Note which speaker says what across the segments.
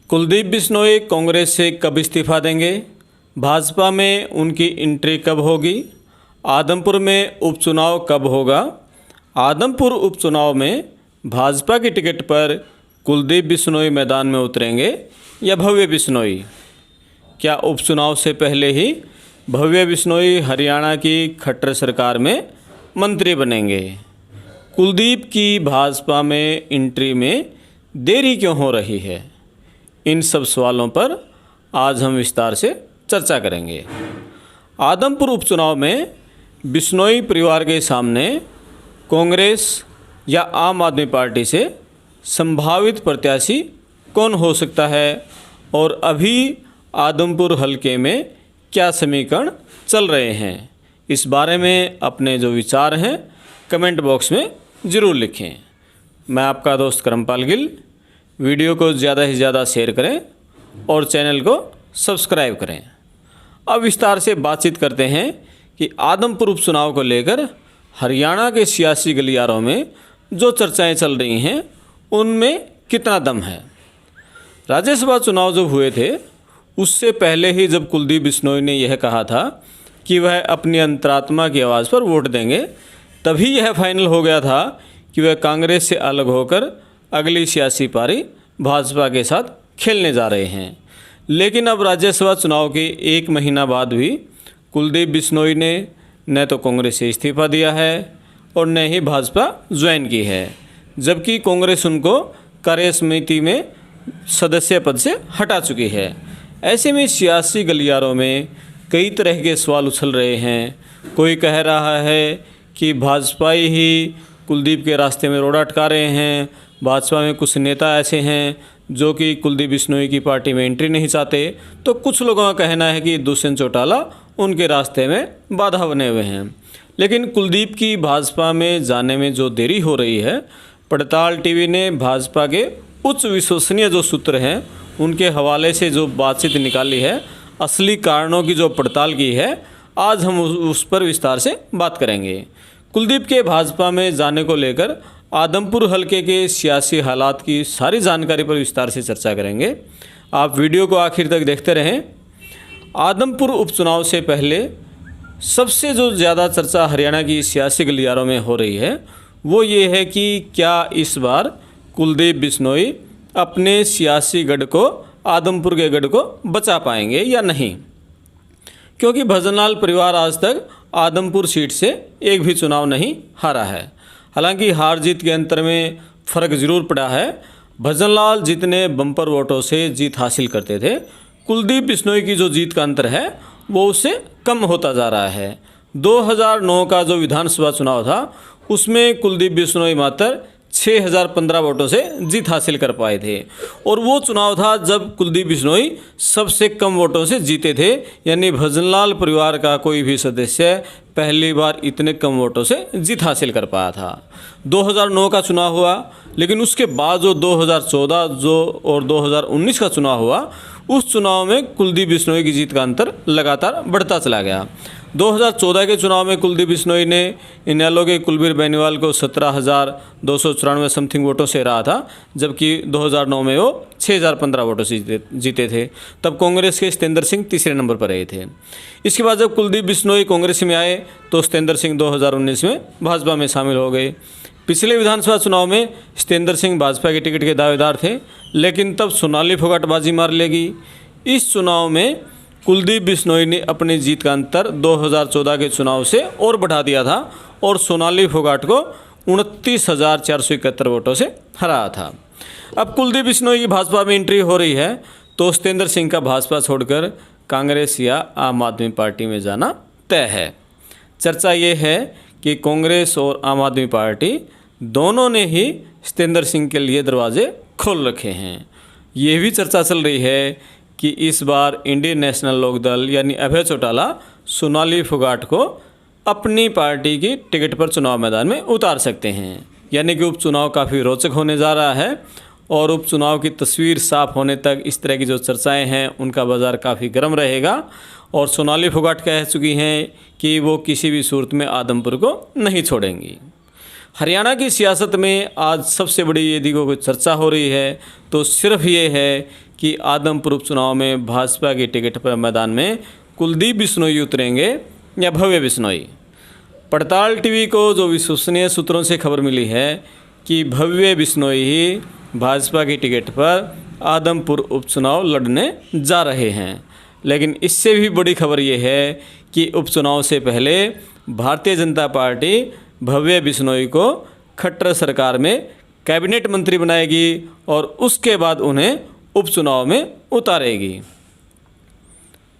Speaker 1: कुलदीप बिश्नोई कांग्रेस से कब इस्तीफा देंगे? भाजपा में उनकी एंट्री कब होगी? आदमपुर में उपचुनाव कब होगा? आदमपुर उपचुनाव में भाजपा की टिकट पर कुलदीप बिश्नोई मैदान में उतरेंगे या भव्य बिश्नोई? क्या उपचुनाव से पहले ही भव्य बिश्नोई हरियाणा की खट्टर सरकार में मंत्री बनेंगे? कुलदीप की भाजपा में एंट्री में देरी क्यों हो रही है? इन सब सवालों पर आज हम विस्तार से चर्चा करेंगे। आदमपुर उपचुनाव में बिश्नोई परिवार के सामने कांग्रेस या आम आदमी पार्टी से संभावित प्रत्याशी कौन हो सकता है और अभी आदमपुर हलके में क्या समीकरण चल रहे हैं, इस बारे में अपने जो विचार हैं कमेंट बॉक्स में ज़रूर लिखें। मैं आपका दोस्त करमपाल गिल। वीडियो को ज़्यादा से ज़्यादा शेयर करें और चैनल को सब्सक्राइब करें। अब विस्तार से बातचीत करते हैं कि आदमपुर उपचुनाव को लेकर हरियाणा के सियासी गलियारों में जो चर्चाएं चल रही हैं उनमें कितना दम है। राज्यसभा चुनाव जब हुए थे उससे पहले ही जब कुलदीप बिश्नोई ने यह कहा था कि वह अपनी अंतरात्मा की आवाज़ पर वोट देंगे, तभी यह फाइनल हो गया था कि वह कांग्रेस से अलग होकर अगली सियासी पारी भाजपा के साथ खेलने जा रहे हैं। लेकिन अब राज्यसभा चुनाव के एक महीना बाद भी कुलदीप बिश्नोई ने न तो कांग्रेस से इस्तीफा दिया है और न ही भाजपा ज्वाइन की है, जबकि कांग्रेस उनको कार्य समिति में सदस्य पद से हटा चुकी है। ऐसे में सियासी गलियारों में कई तरह के सवाल उछल रहे हैं। कोई कह रहा है कि भाजपा ही कुलदीप के रास्ते में रोड़ा अटका रहे हैं, भाजपा में कुछ नेता ऐसे हैं जो कि कुलदीप बिश्नोई की पार्टी में एंट्री नहीं चाहते, तो कुछ लोगों का कहना है कि दुष्यंत चौटाला उनके रास्ते में बाधा बने हुए हैं। लेकिन कुलदीप की भाजपा में जाने में जो देरी हो रही है, पड़ताल टीवी ने भाजपा के उच्च विश्वसनीय जो सूत्र हैं उनके हवाले से जो बातचीत निकाली है, असली कारणों की जो पड़ताल की है, आज हम उस पर विस्तार से बात करेंगे। कुलदीप के भाजपा में जाने को लेकर आदमपुर हलके के सियासी हालात की सारी जानकारी पर विस्तार से चर्चा करेंगे। आप वीडियो को आखिर तक देखते रहें। आदमपुर उपचुनाव से पहले सबसे जो ज़्यादा चर्चा हरियाणा की सियासी गलियारों में हो रही है वो ये है कि क्या इस बार कुलदीप बिश्नोई अपने सियासी गढ़ को, आदमपुर के गढ़ को बचा पाएंगे या नहीं, क्योंकि भजनलाल परिवार आज तक आदमपुर सीट से एक भी चुनाव नहीं हारा है। हालांकि हार जीत के अंतर में फ़र्क ज़रूर पड़ा है। भजनलाल जितने बम्पर वोटों से जीत हासिल करते थे, कुलदीप बिश्नोई की जो जीत का अंतर है वो उससे कम होता जा रहा है। 2009 का जो विधानसभा चुनाव था उसमें कुलदीप बिश्नोई मात्र 6015 वोटों से जीत हासिल कर पाए थे, और वो चुनाव था जब कुलदीप बिश्नोई सबसे कम वोटों से जीते थे। यानी भजनलाल परिवार का कोई भी सदस्य पहली बार इतने कम वोटों से जीत हासिल कर पाया था। 2009 का चुनाव हुआ, लेकिन उसके बाद जो 2014 और 2019 का चुनाव हुआ, उस चुनाव में कुलदीप बिश्नोई की जीत का अंतर लगातार बढ़ता चला गया। 2014 के चुनाव में कुलदीप बिश्नोई ने इनेलो के कुलबीर बेनीवाल को 17,294 समथिंग वोटों से हराया था, जबकि 2009 में वो 6,015 वोटों से जीते थे। तब कांग्रेस के सतेंद्र सिंह तीसरे नंबर पर रहे थे। इसके बाद जब कुलदीप बिश्नोई कांग्रेस में आए तो सतेंद्र सिंह 2019 में भाजपा में शामिल हो गए। पिछले विधानसभा चुनाव में सतेंद्र सिंह भाजपा के टिकट के दावेदार थे, लेकिन तब सोनाली फोगाट बाजी मार लेगी। इस चुनाव में कुलदीप बिश्नोई ने अपनी जीत का अंतर 2014 के चुनाव से और बढ़ा दिया था और सोनाली फोगाट को 29,471 वोटों से हराया था। अब कुलदीप बिश्नोई की भाजपा में एंट्री हो रही है तो सतेंद्र सिंह का भाजपा छोड़कर कांग्रेस या आम आदमी पार्टी में जाना तय है। चर्चा ये है कि कांग्रेस और आम आदमी पार्टी दोनों ने ही सतेंद्र सिंह के लिए दरवाजे खोल रखे हैं। ये भी चर्चा चल रही है कि इस बार इंडियन नेशनल लोकदल यानी अभय चौटाला सोनाली फोगाट को अपनी पार्टी की टिकट पर चुनाव मैदान में उतार सकते हैं। यानी कि उपचुनाव काफ़ी रोचक होने जा रहा है और उपचुनाव की तस्वीर साफ होने तक इस तरह की जो चर्चाएं हैं उनका बाज़ार काफ़ी गर्म रहेगा। और सोनाली फोगाट कह चुकी हैं कि वो किसी भी सूरत में आदमपुर को नहीं छोड़ेंगी। हरियाणा की सियासत में आज सबसे बड़ी यदि कोई चर्चा हो रही है तो सिर्फ ये है कि आदमपुर उपचुनाव में भाजपा की टिकट पर मैदान में कुलदीप बिश्नोई उतरेंगे या भव्य बिश्नोई। पड़ताल टीवी को जो विश्वसनीय सूत्रों से खबर मिली है कि भव्य बिश्नोई ही भाजपा की टिकट पर आदमपुर उपचुनाव लड़ने जा रहे हैं। लेकिन इससे भी बड़ी खबर ये है कि उपचुनाव से पहले भारतीय जनता पार्टी भव्य बिश्नोई को खट्टर सरकार में कैबिनेट मंत्री बनाएगी और उसके बाद उन्हें उपचुनाव में उतारेगी।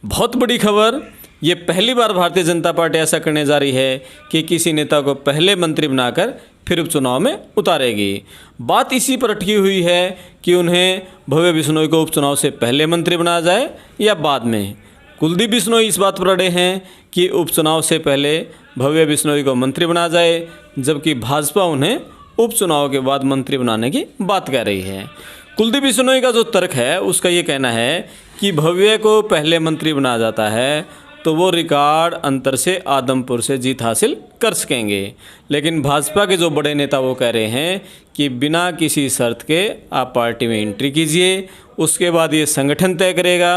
Speaker 1: बहुत बड़ी खबर। ये पहली बार भारतीय जनता पार्टी ऐसा करने जा रही है कि किसी नेता को पहले मंत्री बनाकर फिर उपचुनाव में उतारेगी। बात इसी पर अटकी हुई है कि उन्हें भव्य बिश्नोई को उपचुनाव से पहले मंत्री बनाया जाए या बाद में। कुलदीप बिश्नोई इस बात पर अड़े हैं कि उपचुनाव से पहले भव्य बिश्नोई को मंत्री बनाया जाए, जबकि भाजपा उन्हें उपचुनाव के बाद मंत्री बनाने की बात कह रही है। कुलदीप बिश्नोई का जो तर्क है उसका ये कहना है कि भव्य को पहले मंत्री बनाया जाता है तो वो रिकॉर्ड अंतर से आदमपुर से जीत हासिल कर सकेंगे। लेकिन भाजपा के जो बड़े नेता वो कह रहे हैं कि बिना किसी शर्त के आप पार्टी में एंट्री कीजिए, उसके बाद ये संगठन तय करेगा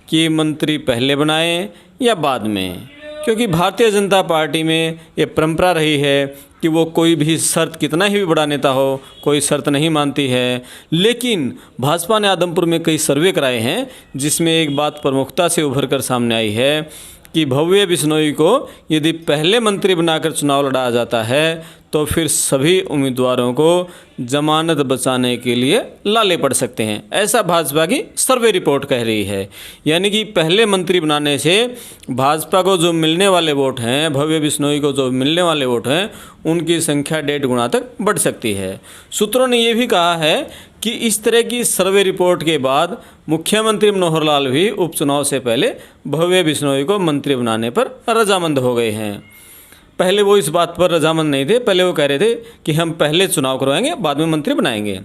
Speaker 1: कि मंत्री पहले बनाएं या बाद में। क्योंकि भारतीय जनता पार्टी में ये परंपरा रही है कि वो कोई भी शर्त, कितना ही बड़ा नेता हो, कोई शर्त नहीं मानती है। लेकिन भाजपा ने आदमपुर में कई सर्वे कराए हैं जिसमें एक बात प्रमुखता से उभर कर सामने आई है कि भव्य बिश्नोई को यदि पहले मंत्री बनाकर चुनाव लड़ाया जाता है तो फिर सभी उम्मीदवारों को जमानत बचाने के लिए लाले पड़ सकते हैं। ऐसा भाजपा की सर्वे रिपोर्ट कह रही है। यानी कि पहले मंत्री बनाने से भाजपा को जो मिलने वाले वोट हैं, भव्य बिश्नोई को जो मिलने वाले वोट हैं, उनकी संख्या 1.5 गुना तक बढ़ सकती है। सूत्रों ने ये भी कहा है कि इस तरह की सर्वे रिपोर्ट के बाद मुख्यमंत्री मनोहर लाल भी उपचुनाव से पहले भव्य बिश्नोई को मंत्री बनाने पर रजामंद हो गए हैं। पहले वो इस बात पर रजामंद नहीं थे। पहले वो कह रहे थे कि हम पहले चुनाव करवाएंगे, बाद में मंत्री बनाएंगे।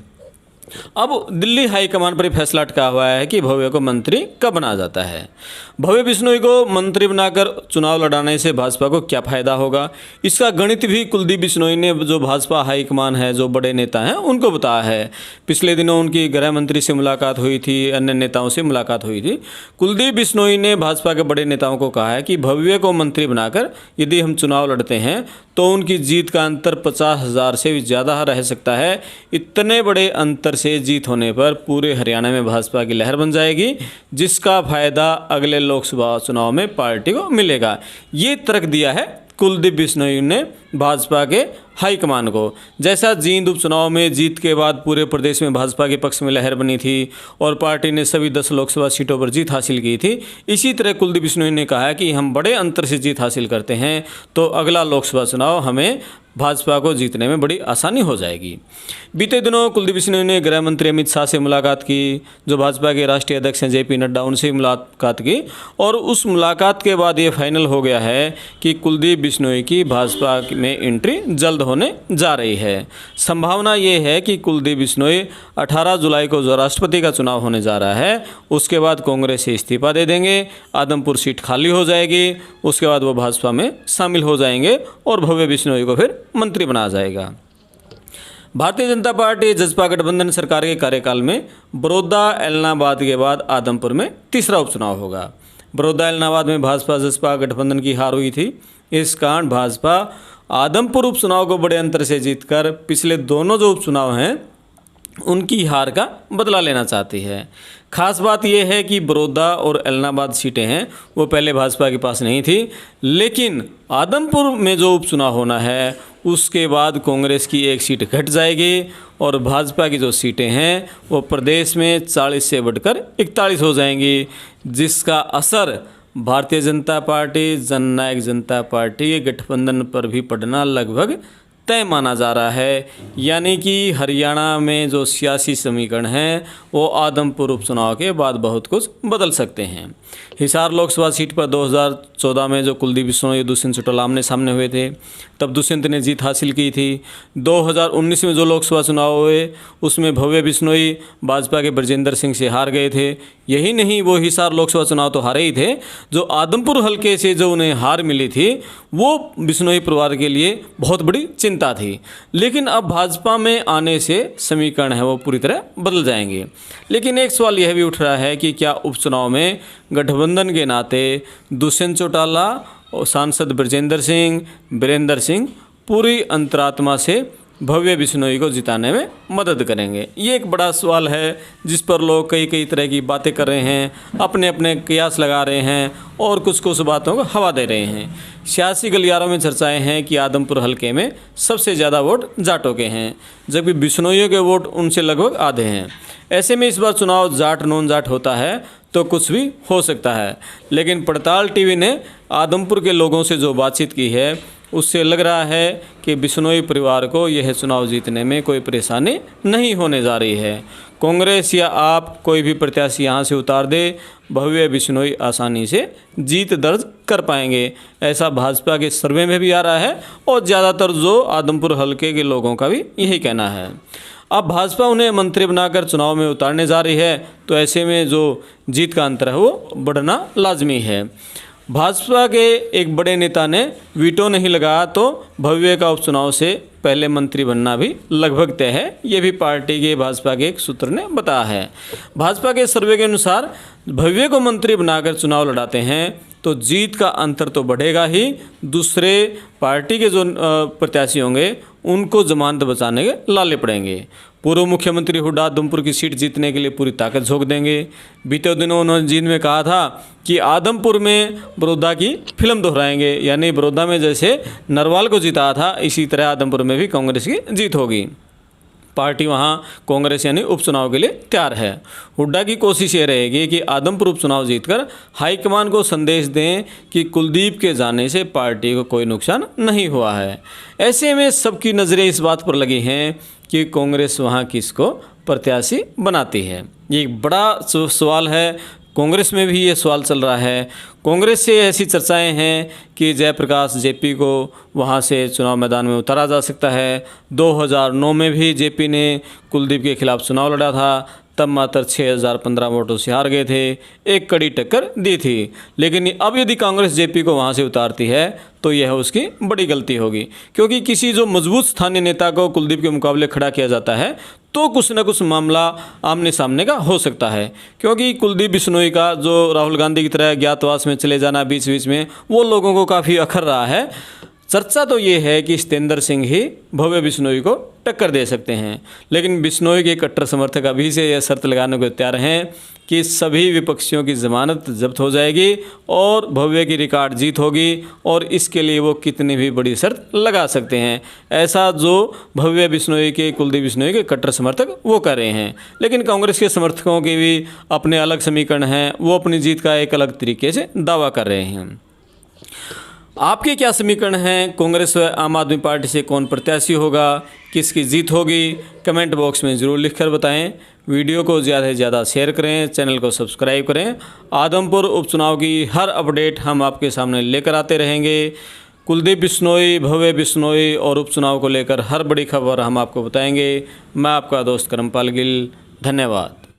Speaker 1: अब दिल्ली हाईकमान पर फैसला अटका हुआ है कि भव्य को मंत्री कब बनाया जाता है। भव्य बिश्नोई को मंत्री बनाकर चुनाव लड़ाने से भाजपा को क्या फ़ायदा होगा, इसका गणित भी कुलदीप बिश्नोई ने, जो भाजपा हाईकमान है, जो बड़े नेता हैं, उनको बताया है। पिछले दिनों उनकी गृह मंत्री से मुलाकात हुई थी, अन्य नेताओं से मुलाकात हुई थी। कुलदीप बिश्नोई ने भाजपा के बड़े नेताओं को कहा है कि भव्य को मंत्री बनाकर यदि हम चुनाव लड़ते हैं तो उनकी जीत का अंतर 50,000 से भी ज़्यादा रह सकता है। इतने बड़े अंतर से जीत होने पर पूरे हरियाणा में भाजपा की लहर बन जाएगी, जिसका फायदा अगले लोकसभा चुनाव में पार्टी को मिलेगा। ये तर्क दिया है कुलदीप बिश्नोई ने भाजपा के हाईकमान को। जैसा जींद उपचुनाव में जीत के बाद पूरे प्रदेश में भाजपा के पक्ष में लहर बनी थी और पार्टी ने सभी 10 लोकसभा सीटों पर जीत हासिल की थी, इसी तरह कुलदीप बिश्नोई ने कहा है कि हम बड़े अंतर से जीत हासिल करते हैं तो अगला लोकसभा चुनाव हमें भाजपा को जीतने में बड़ी आसानी हो जाएगी। बीते दिनों कुलदीप बिश्नोई ने गृह मंत्री अमित शाह से मुलाकात की, जो भाजपा के राष्ट्रीय अध्यक्ष हैं JP नड्डा, उनसे मुलाकात की और उस मुलाकात के बाद ये फाइनल हो गया है कि कुलदीप बिश्नोई की भाजपा में एंट्री जल्द होने जा रही है। संभावना ये है कि कुलदीप बिश्नोई 18 जुलाई को जो राष्ट्रपति का चुनाव होने जा रहा है उसके बाद कांग्रेस से इस्तीफा दे देंगे, आदमपुर सीट खाली हो जाएगी, उसके बाद वो भाजपा में शामिल हो जाएंगे और भव्य बिश्नोई को फिर मंत्री बनाया जाएगा। भारतीय जनता पार्टी जसपा गठबंधन सरकार के कार्यकाल में बड़ौदा एलनाबाद के बाद आदमपुर में तीसरा उपचुनाव होगा। बड़ौदा एलनाबाद में भाजपा जसपा गठबंधन की हार हुई थी। इस कारण भाजपा आदमपुर उपचुनाव को बड़े अंतर से जीतकर पिछले दोनों जो उपचुनाव हैं उनकी हार का बदला लेना चाहती है। खास बात यह है कि बड़ौदा और एलनाबाद सीटें हैं वो पहले भाजपा के पास नहीं थी, लेकिन आदमपुर में जो उपचुनाव होना है उसके बाद कांग्रेस की एक सीट घट जाएगी और भाजपा की जो सीटें हैं वो प्रदेश में 40 से बढ़कर 41 हो जाएंगी, जिसका असर भारतीय जनता पार्टी, जननायक जनता पार्टी के गठबंधन पर भी पड़ना लगभग तय माना जा रहा है। यानी कि हरियाणा में जो सियासी समीकरण हैं वो आदमपुर उपचुनाव के बाद बहुत कुछ बदल सकते हैं। हिसार लोकसभा सीट पर 2014 में जो कुलदीप बिश्नोई दुष्यंत चौटाला आमने सामने हुए थे तब दुष्यंत ने जीत हासिल की थी। 2019 में जो लोकसभा चुनाव हुए उसमें भव्य बिश्नोई भाजपा के ब्रजेंद्र सिंह से हार गए थे। यही नहीं, वो हिसार लोकसभा चुनाव तो हारे ही थे, जो आदमपुर हलके से जो उन्हें हार मिली थी वो बिश्नोई परिवार के लिए बहुत बड़ी चिंता थी। लेकिन अब भाजपा में आने से समीकरण है वो पूरी तरह बदल जाएंगे। लेकिन एक सवाल यह भी उठ रहा है कि क्या उपचुनाव में गठबंधन के नाते दुष्यंत चौटाला और सांसद ब्रजेंद्र सिंह, वीरेंद्र सिंह पूरी अंतरात्मा से भव्य बिश्नोई को जिताने में मदद करेंगे? ये एक बड़ा सवाल है जिस पर लोग कई तरह की बातें कर रहे हैं, अपने अपने कयास लगा रहे हैं और कुछ बातों को हवा दे रहे हैं। सियासी गलियारों में चर्चाएं हैं कि आदमपुर हलके में सबसे ज़्यादा वोट जाटों के हैं, जबकि बिश्नोइयों के वोट उनसे लगभग आधे हैं। ऐसे में इस बार चुनाव जाट नॉन जाट होता है तो कुछ भी हो सकता है। लेकिन पड़ताल टीवी ने आदमपुर के लोगों से जो बातचीत की है उससे लग रहा है कि बिश्नोई परिवार को यह चुनाव जीतने में कोई परेशानी नहीं होने जा रही है। कांग्रेस या आप कोई भी प्रत्याशी यहाँ से उतार दे, भव्य बिश्नोई आसानी से जीत दर्ज कर पाएंगे, ऐसा भाजपा के सर्वे में भी आ रहा है और ज़्यादातर जो आदमपुर हलके के लोगों का भी यही कहना है। अब भाजपा उन्हें मंत्री बनाकर चुनाव में उतारने जा रही है, तो ऐसे में जो जीत का अंतर है वो बढ़ना लाजमी है। भाजपा के एक बड़े नेता ने वीटो नहीं लगाया तो भव्य का उपचुनाव से पहले मंत्री बनना भी लगभग तय है। ये भी पार्टी के भाजपा के एक सूत्र ने बताया है। भाजपा के सर्वे के अनुसार भव्य को मंत्री बनाकर चुनाव लड़ाते हैं तो जीत का अंतर तो बढ़ेगा ही, दूसरे पार्टी के जो प्रत्याशी होंगे उनको जमानत बचाने के लाले पड़ेंगे। पूर्व मुख्यमंत्री हुड्डा आदमपुर की सीट जीतने के लिए पूरी ताकत झोंक देंगे। बीते दिनों उन्होंने जींद में कहा था कि आदमपुर में बड़ौदा की फिल्म दोहराएंगे, यानी बड़ौदा में जैसे नरवाल को जिताया था इसी तरह आदमपुर में भी कांग्रेस की जीत होगी। पार्टी वहां कांग्रेस यानी उपचुनाव के लिए तैयार है। हुड्डा की कोशिश ये रहेगी कि आदमपुर उपचुनाव जीतकर हाईकमान को संदेश दें कि कुलदीप के जाने से पार्टी को कोई नुकसान नहीं हुआ है। ऐसे में सबकी नज़रें इस बात पर लगी हैं कि कांग्रेस वहां किसको प्रत्याशी बनाती है। ये एक बड़ा सवाल है, कांग्रेस में भी ये सवाल चल रहा है। कांग्रेस से ऐसी चर्चाएं हैं कि जयप्रकाश जेपी को वहां से चुनाव मैदान में उतारा जा सकता है। 2009 में भी जेपी ने कुलदीप के खिलाफ चुनाव लड़ा था, तब मात्र 6015 वोटों से हार गए थे, एक कड़ी टक्कर दी थी। लेकिन अब यदि कांग्रेस जेपी को वहां से उतारती है तो यह उसकी बड़ी गलती होगी, क्योंकि किसी जो मजबूत स्थानीय नेता को कुलदीप के मुकाबले खड़ा किया जाता है तो कुछ न कुछ मामला आमने सामने का हो सकता है। क्योंकि कुलदीप बिश्नोई का जो राहुल गांधी की तरह ज्ञातवास में चले जाना बीच बीच में, वो लोगों को काफ़ी अखर रहा है। चर्चा तो ये है कि सत्येंद्र सिंह ही भव्य बिश्नोई को टक्कर दे सकते हैं, लेकिन बिश्नोई के कट्टर समर्थक अभी से यह शर्त लगाने को तैयार हैं कि सभी विपक्षियों की जमानत जब्त हो जाएगी और भव्य की रिकॉर्ड जीत होगी, और इसके लिए वो कितनी भी बड़ी शर्त लगा सकते हैं। ऐसा जो भव्य बिश्नोई के, कुलदीप बिश्नोई के कट्टर समर्थक वो कर रहे हैं। लेकिन कांग्रेस के समर्थकों के भी अपने अलग समीकरण हैं, वो अपनी जीत का एक अलग तरीके से दावा कर रहे हैं। आपके क्या समीकरण हैं? कांग्रेस व आम आदमी पार्टी से कौन प्रत्याशी होगा, किसकी जीत होगी? कमेंट बॉक्स में ज़रूर लिखकर बताएं। वीडियो को ज़्यादा से ज़्यादा शेयर करें, चैनल को सब्सक्राइब करें। आदमपुर उपचुनाव की हर अपडेट हम आपके सामने लेकर आते रहेंगे। कुलदीप बिश्नोई, भव्य बिश्नोई और उपचुनाव को लेकर हर बड़ी खबर हम आपको बताएंगे। मैं आपका दोस्त करमपाल गिल, धन्यवाद।